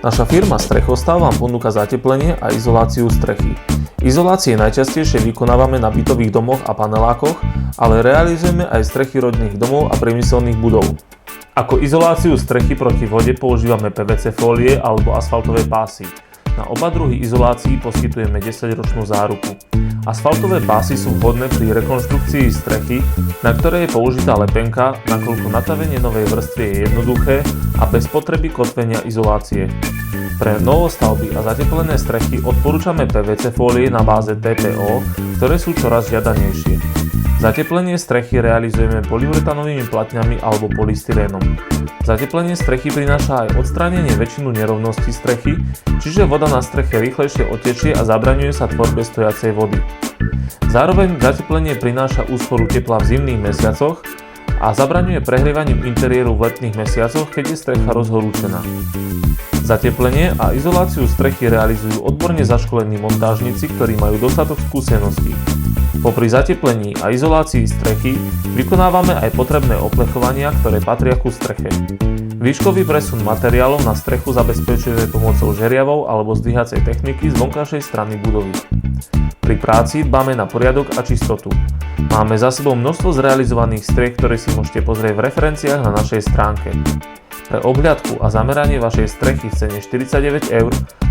Naša firma Strechostav vám ponúka zateplenie a izoláciu strechy. Izolácie najčastejšie vykonávame na bytových domoch a panelákoch, ale realizujeme aj strechy rodinných domov a priemyselných budov. Ako izoláciu strechy proti vode používame PVC fólie alebo asfaltové pásy. Na oba druhy izolácií poskytujeme 10-ročnú záruku. Asfaltové pásy sú vhodné pri rekonštrukcii strechy, na ktorej je použitá lepenka, nakoľko natavenie novej vrstvy je jednoduché a bez potreby kotvenia izolácie. Pre novostavby a zateplené strechy odporúčame PVC fólie na báze TPO, ktoré sú čoraz žiadanejšie. Zateplenie strechy realizujeme polyuretanovými platňami alebo polystyrénom. Zateplenie strechy prináša aj odstránenie väčšinu nerovností strechy, čiže voda na streche rýchlejšie odtečie a zabraňuje sa tvorbe stojacej vody. Zároveň zateplenie prináša úsporu tepla v zimných mesiacoch a zabraňuje prehrievaniu interiéru v letných mesiacoch, keď je strecha rozhorúčená. Zateplenie a izoláciu strechy realizujú odborne zaškolení montážnici, ktorí majú dostatok skúseností. Popri zateplení a izolácii strechy vykonávame aj potrebné oplechovania, ktoré patria ku streche. Výškový presun materiálov na strechu zabezpečujeme pomocou žeriavov alebo zdvíhacej techniky z vonkajšej strany budovy. Pri práci dbáme na poriadok a čistotu. Máme za sebou množstvo zrealizovaných striech, ktoré si môžete pozrieť v referenciách na našej stránke. Pre obhliadku a zameranie vašej strechy v cene 49 €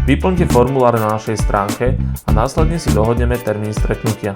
vyplňte formulár na našej stránke a následne si dohodneme termín stretnutia.